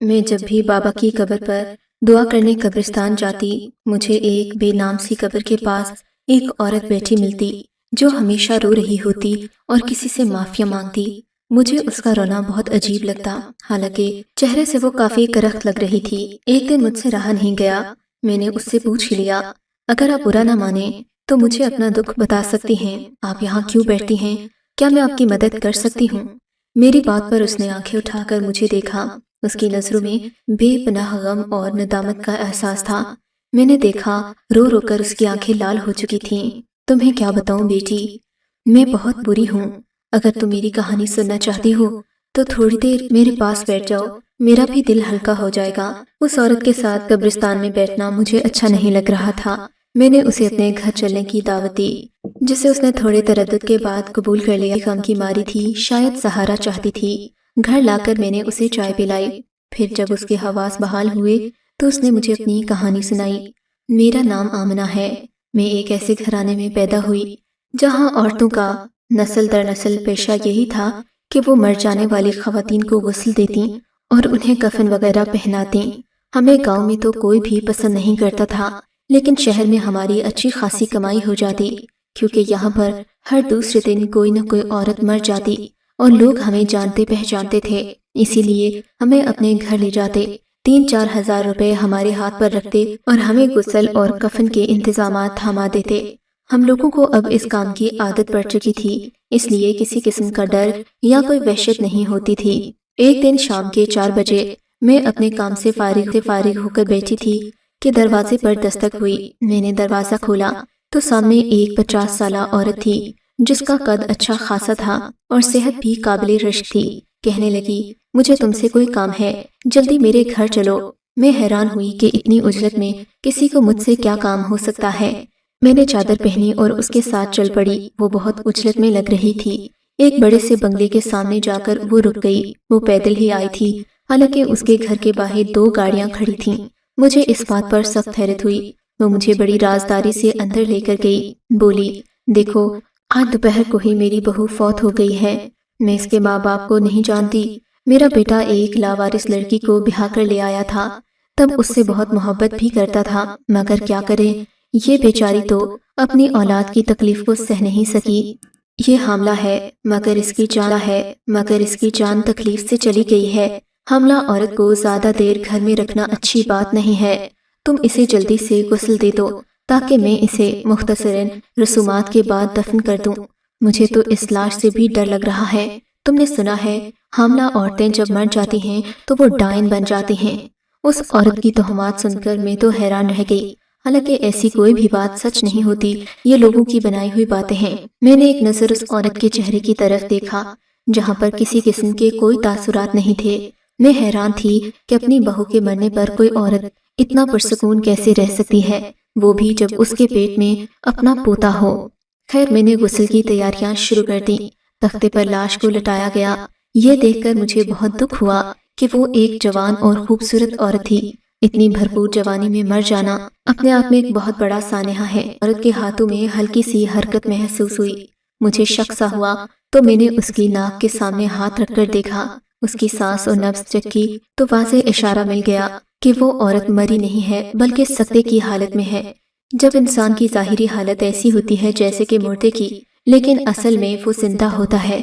मैं जब भी बाबा की कब्र पर दुआ करने कब्रिस्तान जाती, मुझे एक बेनाम सी कब्र के पास एक औरत बैठी मिलती जो हमेशा रो रही होती और किसी से माफिया मांगती। मुझे उसका रोना बहुत अजीब लगता, हालांकि चेहरे से वो काफी करख्त लग रही थी। एक दिन मुझसे रहा नहीं गया, मैंने उससे पूछ ही लिया, अगर आप बुरा ना माने तो मुझे अपना दुख बता सकती हैं। आप यहाँ क्यों बैठती हैं? क्या मैं आपकी मदद कर सकती हूँ? मेरी बात पर उसने आंखें उठाकर मुझे देखा। उसकी नजरों में बेपनाह गम और नदामत का एहसास था। मैंने देखा रो रो कर उसकी आंखें लाल हो चुकी थीं। तुम्हें क्या बताऊं बेटी, मैं बहुत बुरी हूँ। अगर तुम मेरी कहानी सुनना चाहती हो तो थोड़ी देर मेरे पास बैठ जाओ, मेरा भी दिल हल्का हो जाएगा। उस औरत के साथ कब्रिस्तान में बैठना मुझे अच्छा नहीं लग रहा था। मैंने उसे अपने घर चलने की दावत दी, जिसे उसने थोड़े तरद्दुद के बाद कबूल कर लिया। गम की मारी थी, शायद सहारा चाहती थी। घर लाकर मैंने उसे चाय पिलाई। फिर जब उसके हवास बहाल हुए तो उसने मुझे अपनी कहानी सुनाई। मेरा नाम आमना है। मैं एक ऐसे घराने में पैदा हुई जहाँ औरतों का नस्ल दर नस्ल पेशा यही था कि वो मर जाने वाली खवातीन को गुस्ल देती और उन्हें कफन वगैरह पहनाती। हमें गांव में तो कोई भी पसंद नहीं करता था, लेकिन शहर में हमारी अच्छी खासी कमाई हो जाती, क्योंकि यहाँ पर हर दूसरे दिन कोई न कोई औरत मर जाती और लोग हमें जानते पहचानते थे। इसीलिए हमें अपने घर ले जाते, 3-4 हज़ार रुपए हमारे हाथ पर रखते और हमें गुस्ल और कफन के इंतजामात थमा देते। हम लोगों को अब इस काम की आदत पड़ चुकी थी, इसलिए किसी किस्म का डर या कोई वहशत नहीं होती थी। एक दिन शाम के 4 बजे मैं अपने काम से फारिग होकर बैठी थी कि दरवाजे पर दस्तक हुई। मैंने दरवाजा खोला तो सामने एक 50 साला औरत थी, जिसका कद अच्छा खासा था और सेहत भी काबिले रश्क थी। कहने लगी, मुझे तुमसे कोई काम है, जल्दी मेरे घर चलो। मैं हैरान हुई कि इतनी उजलत में किसी को मुझसे क्या काम हो सकता है। मैंने चादर पहनी और उसके साथ चल पड़ी। वो बहुत उजलत में लग रही थी। एक बड़े से बंगले के सामने जाकर वो रुक गई। वो पैदल ही आई थी, हालांकि उसके घर के बाहर 2 गाड़ियां खड़ी थीं। मुझे इस बात पर सख्त हैरत हुई। वो मुझे बड़ी राजदारी से अंदर लेकर गई। बोली, देखो, आज दोपहर को ही मेरी बहू फौत हो गई है। मैं इसके माँ बाप को नहीं जानती। मेरा बेटा एक लावारिस लड़की को ब्याह कर ले आया था, तब उससे बहुत मोहब्बत भी करता था, मगर क्या करे, ये बेचारी तो अपनी औलाद की तकलीफ को सह नहीं सकी। ये हामला है, मगर इसकी जान तकलीफ से चली गई है। हामला औरत को ज्यादा देर घर में रखना अच्छी बात नहीं है। तुम इसे जल्दी से गुस्ल दे दो ताकि मैं इसे मुख्तसरन रसूमात के बाद दफन कर दूं। मुझे तो इस लाश से भी डर लग रहा है। तुमने सुना है, हामला औरतें जब मर जाती हैं तो वो डायन बन जाती हैं। उस औरत की तोहमात सुनकर मैं तो हैरान रह गई। हालांकि ऐसी कोई भी बात सच नहीं होती, ये लोगों की बनाई हुई बातें हैं। मैंने एक नजर उस औरत के चेहरे की तरफ देखा, जहाँ पर किसी किस्म के कोई तासुरात नहीं थे। मैं हैरान थी कि अपनी बहू के मरने पर कोई औरत इतना पुरसकून कैसे रह सकती है, वो भी जब उसके पेट में अपना पोता हो। खैर, मैंने गुस्ल की तैयारियां शुरू कर दी। तख्ते पर लाश को लटाया गया। ये देखकर मुझे बहुत दुख हुआ कि वो एक जवान और खूबसूरत औरत थी। इतनी भरपूर जवानी में मर जाना अपने आप में एक बहुत बड़ा सानेहा है। औरत के हाथों में हल्की सी हरकत महसूस हुई। मुझे शक सा हुआ तो मैंने उसकी नाक के सामने हाथ रखकर देखा। उसकी सांस और नब्ज चेक की तो वाज़ेह इशारा मिल गया कि वो औरत मरी नहीं है, बल्कि सकते की हालत में है। जब इंसान की ज़ाहिरी हालत ऐसी होती है जैसे कि मुर्दे की, लेकिन असल में वो जिंदा होता है।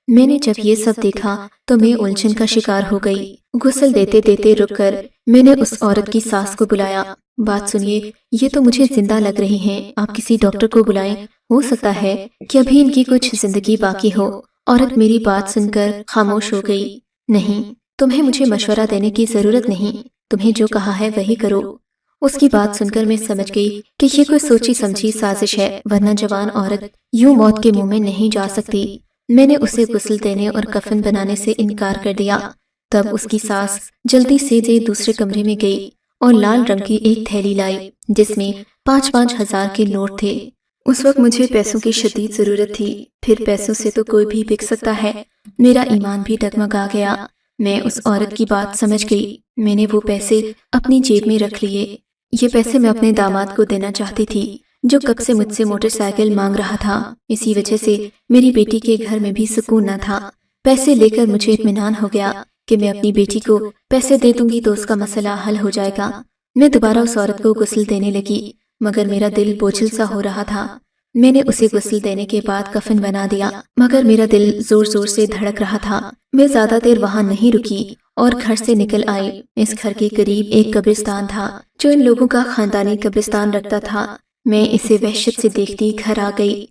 मैंने जब ये सब देखा तो मैं उलझन का शिकार हो गई। गुस्ल देते देते रुककर मैंने उस औरत की सास को बुलाया। बात सुनिए, ये तो मुझे जिंदा लग रही हैं, आप किसी डॉक्टर को बुलाएं। हो सकता है कि अभी इनकी कुछ जिंदगी बाकी हो। औरत मेरी बात सुनकर खामोश हो गई। नहीं, तुम्हें मुझे मशवरा देने की जरूरत नहीं, तुम्हें जो कहा है वही करो। उसकी बात सुनकर मैं समझ गई कि ये कोई सोची समझी साजिश है, वरना जवान औरत यूं मौत के मुंह में नहीं जा सकती। मैंने उसे गुस्ल देने और कफन बनाने से इनकार कर दिया। तब उसकी सास जल्दी से दूसरे कमरे में गई और लाल रंग की एक थैली लाई, जिसमें 5-5 हज़ार के नोट थे। उस वक्त मुझे पैसों की शदीद जरूरत थी। फिर पैसों से तो कोई भी बिक सकता है। मेरा ईमान भी डगमगा गया। मैं उस औरत की बात समझ गई। मैंने वो पैसे अपनी जेब में रख लिए। ये पैसे मैं अपने दामाद को देना चाहती थी, जो कब से मुझसे मोटरसाइकिल मांग रहा था। इसी वजह से मेरी बेटी के घर में भी सुकून न था। पैसे लेकर मुझे इत्मीनान हो गया कि मैं अपनी बेटी को पैसे दे दूंगी तो उसका मसला हल हो जाएगा। मैं दोबारा उस औरत को गुस्ल देने लगी, मगर मेरा दिल बोझिल सा हो रहा था। मैंने उसे गुस्ल देने के बाद कफन बना दिया, मगर मेरा दिल जोर जोर से धड़क रहा था। मैं ज्यादा देर वहाँ नहीं रुकी और घर से निकल आई। इस घर के करीब एक कब्रिस्तान था जो इन लोगों का खानदानी कब्रिस्तान रखता था। मैं इसे वहशत से देखती घर आ गई,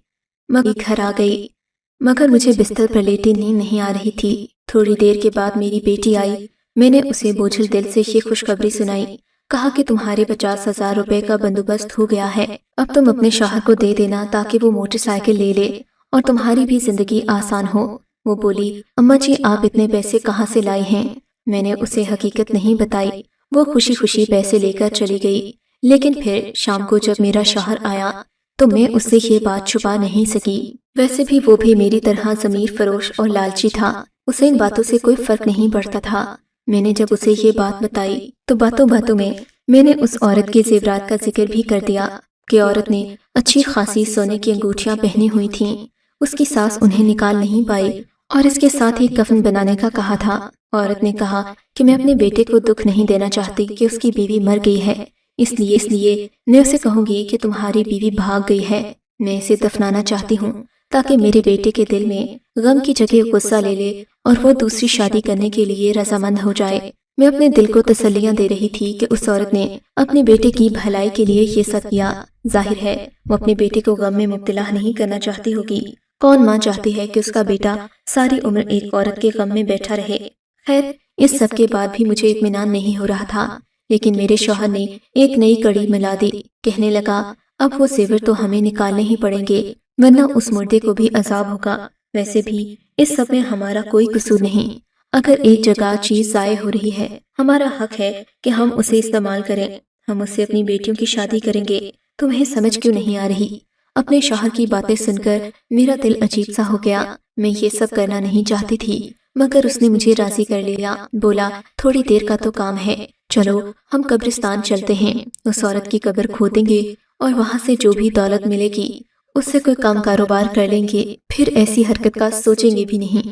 मगर मुझे बिस्तर पर लेटी नींद नहीं आ रही थी। थोड़ी देर के बाद मेरी बेटी आई। मैंने उसे बोझिल दिल से ये खुशखबरी सुनाई। कहा कि तुम्हारे 50,000 रुपए का बंदोबस्त हो गया है, अब तुम अपने शौहर को दे देना ताकि वो मोटरसाइकिल ले ले और तुम्हारी भी जिंदगी आसान हो। वो बोली, अम्मा जी आप इतने पैसे कहाँ से लाई हैं? मैंने उसे हकीकत नहीं बताई। वो खुशी खुशी पैसे लेकर चली गई। लेकिन फिर शाम को जब मेरा शौहर आया तो मैं उससे ये बात छुपा नहीं सकी। वैसे भी वो भी मेरी तरह ज़मीर फरोश और लालची था। उसे इन बातों से कोई फर्क नहीं पड़ता था। मैंने जब उसे ये बात बताई तो बातों बातों में मैंने उस औरत के जेवरात का जिक्र भी कर दिया कि औरत ने अच्छी खासी सोने की अंगूठियां पहनी हुई थीं। उसकी सास उन्हें निकाल नहीं पाई और इसके साथ ही कफन बनाने का कहा था। औरत ने कहा कि मैं अपने बेटे को दुख नहीं देना चाहती कि उसकी बीवी मर गई है, इसलिए मैं उसे कहूंगी कि तुम्हारी बीवी भाग गई है। मैं इसे दफनाना चाहती हूँ ताकि मेरे बेटे के दिल में गम की जगह गुस्सा ले ले और वो दूसरी शादी करने के लिए रजामंद हो जाए। मैं अपने दिल को तसल्लियां दे रही थी कि उस औरत ने अपने बेटे की भलाई के लिए ये सब किया। जाहिर है वो अपने बेटे को गम में मुब्तला नहीं करना चाहती होगी। कौन माँ चाहती है कि उसका बेटा सारी उम्र एक औरत के गम में बैठा रहे। खैर, इस सब के बाद भी मुझे इत्मीनान नहीं हो रहा था। लेकिन मेरे शौहर ने एक नई कड़ी मिला दी। कहने लगा, अब वो जेवर तो हमें निकालने ही पड़ेंगे, वरना उस मुर्दे को भी अजाब होगा। वैसे भी इस सब में हमारा कोई कसूर नहीं। अगर एक जगह चीज जाये हो रही है, हमारा हक है कि हम उसे इस्तेमाल करें। हम उससे अपनी बेटियों की शादी करेंगे। तुम्हें समझ क्यों नहीं आ रही? अपने शौहर की बातें सुनकर मेरा दिल अजीब सा हो गया। मैं ये सब करना नहीं चाहती थी, मगर उसने मुझे राजी कर लिया। बोला, थोड़ी देर का तो काम है, चलो हम कब्रिस्तान चलते हैं। उस औरत की कब्र खोदेंगे और वहाँ से जो भी दौलत मिलेगी उससे कोई काम कारोबार कर लेंगे, फिर ऐसी हरकत का सोचेंगे भी नहीं।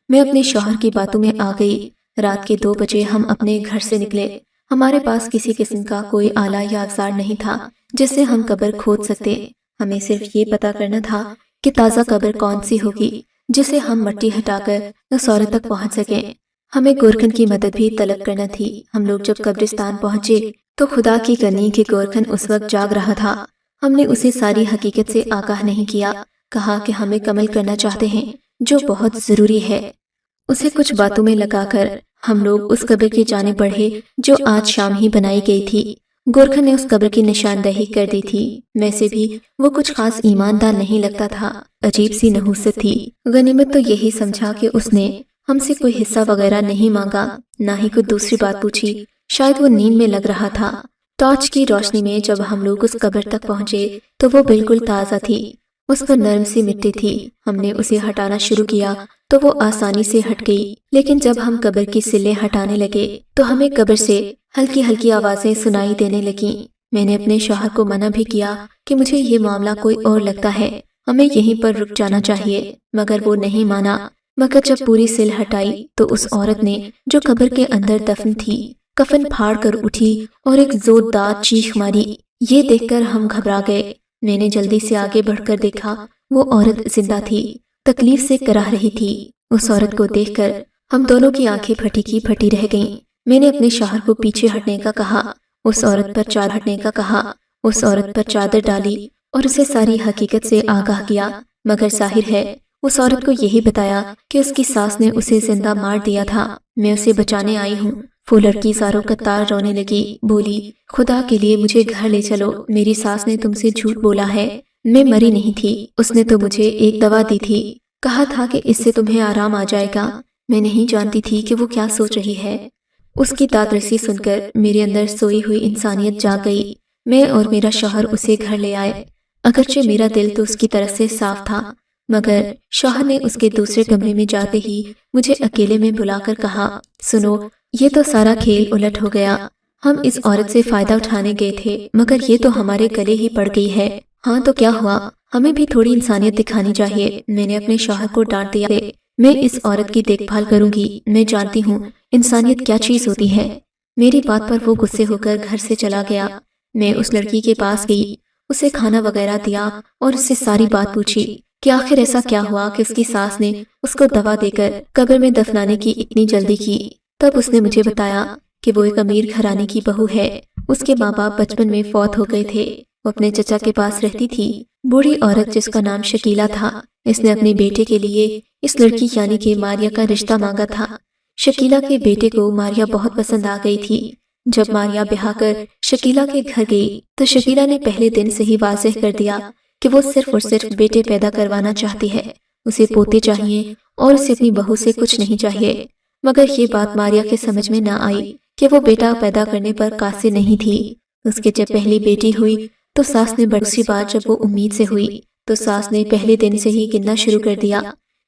मैं अपने शौहर की बातों में आ गई। रात के 2 बजे हम अपने घर से निकले। हमारे पास किसी किस्म का कोई आला या अवजार नहीं था जिससे हम कब्र खोद सकते। हमें सिर्फ ये पता करना था कि ताज़ा कब्र कौन सी होगी जिसे हम मिट्टी हटाकर उस औरत तक पहुँच सके। हमें गोरखन की मदद भी तलब करना थी। हम लोग जब कब्रिस्तान पहुँचे तो खुदा की करनी कि गोरखन उस वक्त जाग रहा था। हमने उसे सारी हकीकत से आगाह नहीं किया। कहा कि हमें कमल करना चाहते हैं जो बहुत जरूरी है। उसे कुछ बातों में लगाकर हम लोग उस कब्र की जाने बढ़े जो आज शाम ही बनाई गई थी। गोरखन ने उस कब्र की निशानदेही कर दी थी। वैसे भी वो कुछ खास ईमानदार नहीं लगता था। अजीब सी नहूसत थी। गनीमत तो यही समझा कि उसने हमसे कोई हिस्सा वगैरह नहीं मांगा, ना ही कोई दूसरी बात पूछी। शायद वो नींद में लग रहा था। टॉर्च की रोशनी में जब हम लोग उस कब्र तक पहुँचे तो वो बिल्कुल ताज़ा थी। उस पर नरम सी मिट्टी थी। हमने उसे हटाना शुरू किया तो वो आसानी से हट गई। लेकिन जब हम कब्र की सिल्लें हटाने लगे तो हमें कब्र से हल्की हल्की आवाज़ें सुनाई देने लगीं। मैंने अपने शौहर को मना भी किया कि मुझे ये मामला कोई और लगता है, हमें यहीं पर रुक जाना चाहिए, मगर वो नहीं माना। मगर जब पूरी सिल हटाई तो उस औरत ने जो कब्र के अंदर दफन थी कफन फाड़ कर उठी और एक जोरदार चीख मारी। ये देखकर हम घबरा गए। मैंने जल्दी से आगे बढ़कर देखा, वो औरत जिंदा थी, तकलीफ से कराह रही थी। उस औरत को देखकर हम दोनों की आंखें फटी की फटी रह गईं। मैंने अपने शौहर को पीछे हटने का कहा, उस औरत पर चादर हटने का कहा। उस औरत पर चादर डाली और उसे सारी हकीकत से आगाह किया। मगर जाहिर है उस औरत को यही बताया कि उसकी सास ने उसे जिंदा मार दिया था। मैं उसे बचाने आई हूँ। वो लड़की ज़ारों कतार रोने लगी। बोली, खुदा के लिए मुझे घर ले चलो, मेरी सास ने तुमसे झूठ बोला है, मैं मरी नहीं थी। उसने तो मुझे एक दवा दी थी, कहा था कि इससे तुम्हें आराम आ जाएगा। मैं नहीं जानती थी कि वो क्या सोच रही है। उसकी दादरसी सुनकर मेरे अंदर सोई हुई इंसानियत जाग गई। मैं और मेरा शौहर उसे घर ले आए। अगरचे मेरा दिल तो उसकी तरफ से साफ था, मगर शौहर ने उसके दूसरे कमरे में जाते ही मुझे अकेले में बुलाकर कहा, सुनो, ये तो सारा खेल उलट हो गया। हम इस औरत से फायदा उठाने गए थे, मगर ये तो हमारे गले ही पड़ गई है। हाँ तो क्या हुआ, हमें भी थोड़ी इंसानियत दिखानी चाहिए। मैंने अपने शौहर को डांट दिया, मैं इस औरत की देखभाल करूंगी। मैं जानती हूँ انسانیت کیا چیز ہوتی ہے۔ میری بات پر وہ غصے ہو کر گھر سے چلا گیا۔ میں اس لڑکی کے پاس گئی، اسے کھانا وغیرہ دیا اور اس سے ساری بات پوچھی کہ آخر ایسا کیا ہوا کہ اس کی ساس نے اس کو دوا دے کر قبر میں دفنانے کی اتنی جلدی کی۔ تب اس نے مجھے بتایا کہ وہ ایک امیر گھرانے کی بہو ہے، اس کے ماں باپ بچپن میں فوت ہو گئے تھے، وہ اپنے چچا کے پاس رہتی تھی۔ بوڑھی عورت جس کا نام شکیلا تھا، اس نے اپنے بیٹے کے لیے اس لڑکی یعنی کہ ماریا کا رشتہ مانگا تھا۔ شکیلا کے بیٹے کو ماریا بہت پسند آ گئی تھی۔ جب ماریا بیاہ کر شکیلا کے گھر گئی تو شکیلا نے پہلے دن سے ہی واضح کر دیا کہ وہ صرف اور صرف بیٹے پیدا کروانا چاہتی ہے، اسے پوتے چاہیے اور اسے اپنی بہو سے کچھ نہیں چاہیے۔ مگر یہ بات ماریا کے سمجھ میں نہ آئی کہ وہ بیٹا پیدا کرنے پر قاصر نہیں تھی۔ اس کے جب پہلی بیٹی ہوئی تو ساس نے دوسری بار جب وہ امید سے ہوئی تو ساس نے پہلے دن سے ہی گننا شروع کر دیا۔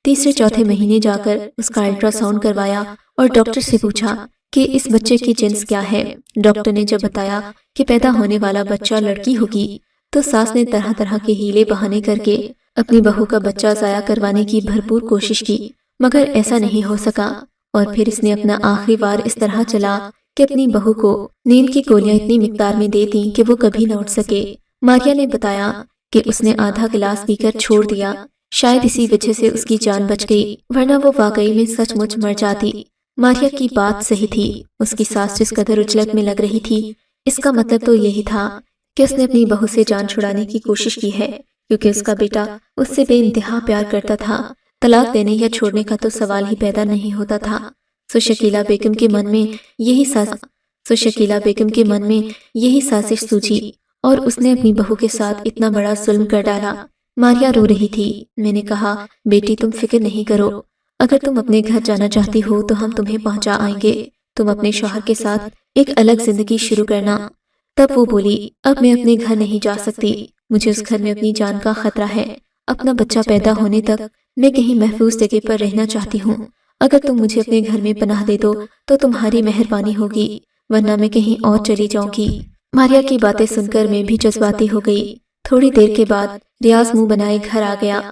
تیسرے چوتھے مہینے جا کر اس کا الٹرا ساؤنڈ کروایا اور ڈاکٹر سے پوچھا کہ اس بچے کی جنس کیا ہے۔ ڈاکٹر نے جب بتایا کہ پیدا ہونے والا بچہ لڑکی ہوگی تو ساس نے طرح طرح کے ہیلے بہانے کر کے اپنی بہو کا بچہ ضائع کروانے کی بھرپور کوشش کی، مگر ایسا نہیں ہو سکا۔ اور پھر اس نے اپنا آخری وار اس طرح چلا کہ اپنی بہو کو نیند کی گولیاں اتنی مقدار میں دے دیں کہ وہ کبھی نہ اٹھ سکے۔ ماریا نے بتایا کہ اس نے آدھا گلاس پی کر چھوڑ دیا، شاید اسی وجہ سے اس کی جان بچ گئی، ورنہ وہ واقعی میں سچ مچ مر جاتی۔ ماریا کی بات صحیح تھی، اس کی ساس جس قدر اجلت میں لگ رہی تھی، اس کا مطلب تو یہی تھا کہ اس نے اپنی بہو سے جان چھڑانے کی کوشش کی ہے، کیونکہ اس کا بیٹا اس سے بے انتہا پیار کرتا تھا۔ طلاق دینے یا چھوڑنے کا تو سوال ہی پیدا نہیں ہوتا تھا۔ شکیلا بیگم کے من میں یہی سازش سوچی اور اس نے اپنی بہو کے ساتھ اتنا بڑا ظلم کر ڈالا۔ ماریا رو رہی تھی۔ میں نے کہا، بیٹی تم فکر نہیں کرو، اگر تم اپنے گھر جانا چاہتی ہو تو ہم تمہیں پہنچا آئیں گے، تم اپنے شوہر کے ساتھ ایک الگ زندگی شروع کرنا۔ تب وہ بولی، اب میں اپنے گھر نہیں جا سکتی، مجھے اس گھر میں اپنی جان کا خطرہ ہے، اپنا بچہ پیدا ہونے تک میں کہیں محفوظ جگہ پر رہنا چاہتی ہوں۔ اگر تم مجھے اپنے گھر میں پناہ دے دو تو تمہاری مہربانی ہوگی، ورنہ میں کہیں اور چلی جاؤں گی۔ ماریا کی باتیں سن کر میں بھی جذباتی ہو گئی۔ تھوڑی دیر کے بعد ریاض منہ بنائے گھر آ گیا۔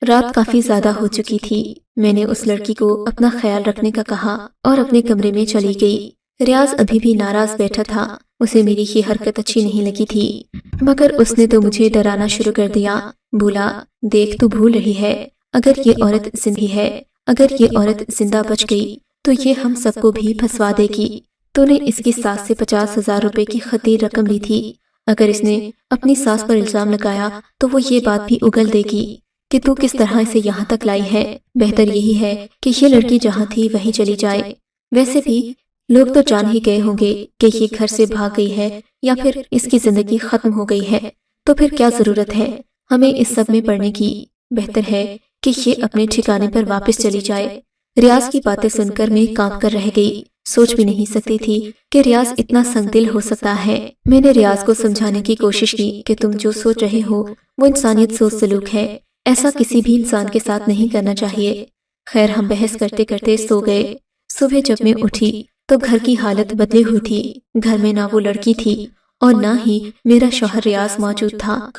رات کافی زیادہ ہو چکی تھی۔ میں نے اس لڑکی کو اپنا خیال رکھنے کا کہا اور اپنے کمرے میں چلی گئی۔ ریاض ابھی بھی ناراض بیٹھا تھا، اسے میری یہ حرکت اچھی نہیں لگی تھی، مگر اس نے تو مجھے ڈرانا شروع کر دیا۔ بولا، دیکھ تو بھول رہی ہے، اگر یہ عورت زندہ بچ گئی تو یہ ہم سب کو بھی پھنسوا دے گی۔ تو نے اس کی ساس سے 50,000 روپے کی خطیر رقم لی تھی، اگر اس نے اپنی ساس پر الزام لگایا تو وہ یہ بات بھی اگل دے گی کہ تو کس طرح اسے یہاں تک لائی ہے۔ بہتر یہی ہے کہ یہ لڑکی جہاں تھی وہیں چلی جائے۔ ویسے بھی لوگ تو جان ہی گئے ہوں گے کہ یہ گھر سے بھاگ گئی ہے یا پھر اس کی زندگی ختم ہو گئی ہے، تو پھر کیا ضرورت ہے ہمیں اس سب میں پڑنے کی؟ بہتر ہے کہ یہ اپنے ٹھکانے پر واپس چلی جائے۔ ریاض کی باتیں سن کر میں کانپ کر رہ گئی، سوچ بھی نہیں سکتی تھی کہ ریاض اتنا سنگ دل ہو سکتا ہے۔ میں نے ریاض کو سمجھانے کی کوشش کی کہ تم جو سوچ رہے ہو وہ انسانیت سوچ سلوک ہے، ایسا کسی بھی انسان کے ساتھ نہیں کرنا چاہیے۔ خیر، ہم بحث کرتے کرتے سو گئے۔ صبح جب میں اٹھی تو گھر کی حالت بدلی ہوئی تھی۔ گھر میں نہ وہ لڑکی تھی اور نہ ہی میرا شوہر ریاض موجود تھا۔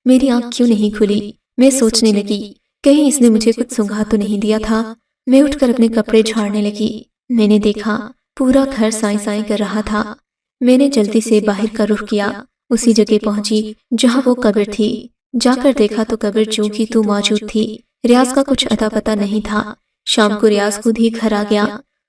میری آنکھ کیوں نہیں کھلی؟ میں سوچنے لگی، کہیں اس نے مجھے کچھ سنگھا تو نہیں دیا تھا۔ میں اٹھ کر اپنے کپڑے جھاڑنے لگی۔ میں نے دیکھا پورا گھر سائیں سائیں کر رہا تھا۔ میں نے جلدی سے باہر کا رخ کیا، اسی جگہ پہنچی جہاں وہ قبر تھی۔ جا کر دیکھا تو قبر جو کی تو موجود تھی، ریاض کا کچھ اتا پتا نہیں تھا۔ شام کو ریاض خود ہی گھر آ گیا۔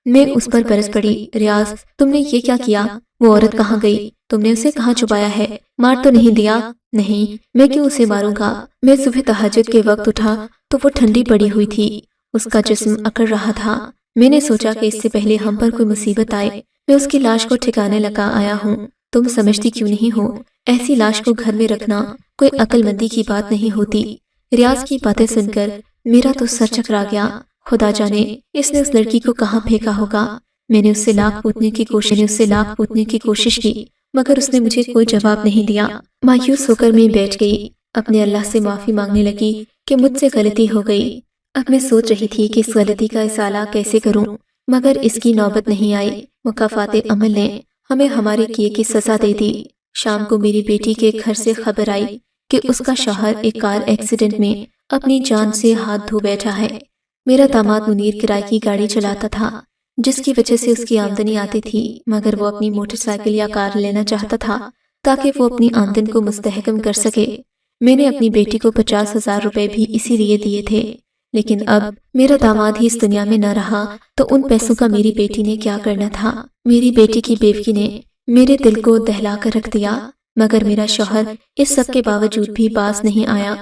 میں اس پر برس پڑی، ریاض تم نے یہ کیا کیا؟ وہ عورت کہاں گئی؟ تم نے اسے کہاں چھپایا ہے؟ مار تو نہیں دیا؟ نہیں، میں کیوں اسے ماروں گا؟ میں صبح تہجد کے وقت اٹھا تو وہ ٹھنڈی پڑی ہوئی تھی، اس کا جسم اکڑ رہا تھا۔ میں نے سوچا کہ اس سے پہلے ہم پر کوئی مصیبت آئے میں اس کی لاش کو ٹھکانے لگا آیا ہوں۔ تم سمجھتی کیوں نہیں ہو ایسی لاش کو گھر میں رکھنا کوئی عقل مندی کی بات نہیں ہوتی۔ ریاض کی باتیں سن کر میرا تو سر چکرا گیا۔ خدا جانے اس نے اس لڑکی کو کہاں پھینکا ہوگا۔ میں نے اس سے لاکھ پوچھنے کی کوشش کی، مگر اس نے مجھے کوئی جواب نہیں دیا۔ مایوس ہو کر میں بیٹھ گئی، اپنے اللہ سے معافی مانگنے لگی کہ مجھ سے غلطی ہو گئی۔ اب میں سوچ رہی تھی کہ اس غلطی کا ازالہ کیسے کروں، مگر اس کی نوبت نہیں آئی۔ مکافات عمل نے ہمیں ہمارے کیے کی سزا دے دی۔ شام کو میری بیٹی کے گھر سے خبر آئی کہ اس کا شوہر ایک کار ایکسیڈنٹ میں اپنی جان سے ہاتھ دھو بیٹھا ہے۔ میرا داماد منیر کرائے کی گاڑی چلاتا تھا۔ جس کی وجہ سے اس کی آمدنی آتی تھی، مگر وہ اپنی موٹر سائیکل یا کار لینا چاہتا تھا تاکہ وہ اپنی آمدن کو مستحکم کر سکے۔ میں نے اپنی بیٹی کو 50,000 روپے بھی اسی لیے دیے تھے، لیکن اب میرا داماد ہی اس دنیا میں نہ رہا تو ان پیسوں کا میری بیٹی نے کیا کرنا تھا؟ میری بیٹی کی بیوی نے میرے دل کو دہلا کر رکھ دیا، مگر میرا شوہر اس سب کے باوجود بھی باز نہیں آیا۔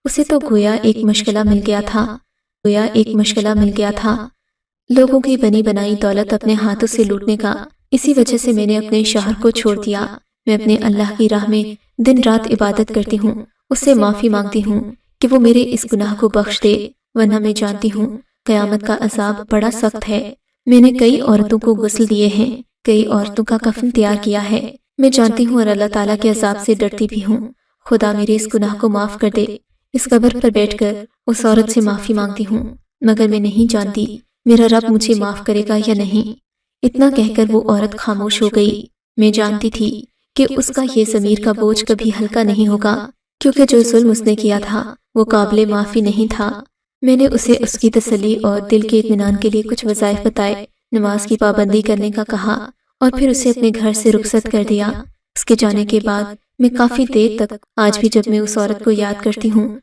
اسے تو گویا ایک مشغلہ مل گیا تھا لوگوں کی بنی بنائی دولت اپنے ہاتھوں سے لوٹنے کا۔ اسی وجہ سے میں نے اپنے شوہر کو چھوڑ دیا۔ میں اپنے اللہ کی راہ میں دن رات عبادت کرتی ہوں، اس سے معافی مانگتی ہوں کہ وہ میرے اس گناہ کو بخش دے، ورنہ میں جانتی ہوں قیامت کا عذاب بڑا سخت ہے۔ میں نے کئی عورتوں کو غسل دیے ہیں، کئی عورتوں کا کفن تیار کیا ہے۔ میں جانتی ہوں اور اللہ تعالیٰ کے عذاب سے ڈرتی بھی ہوں۔ خدا میرے اس گناہ کو معاف کر دے۔ اس قبر پر بیٹھ کر اس عورت سے معافی مانگتی ہوں، مگر میں نہیں جانتی میرا رب مجھے معاف کرے گا یا نہیں۔ اتنا کہہ کر وہ عورت خاموش ہو گئی۔ میں جانتی تھی کہ اس کا یہ ضمیر کا بوجھ کبھی ہلکا نہیں ہوگا، کیونکہ جو ظلم اس نے کیا تھا وہ قابل معافی نہیں تھا۔ میں نے اسے اس کی تسلی اور دل کے اطمینان کے لیے کچھ وظائف بتائے، نماز کی پابندی کرنے کا کہا، اور پھر اسے اپنے گھر سے رخصت کر دیا۔ اس کے جانے کے بعد میں کافی دیر تک آج بھی جب میں اس عورت کو یاد کرتی ہوں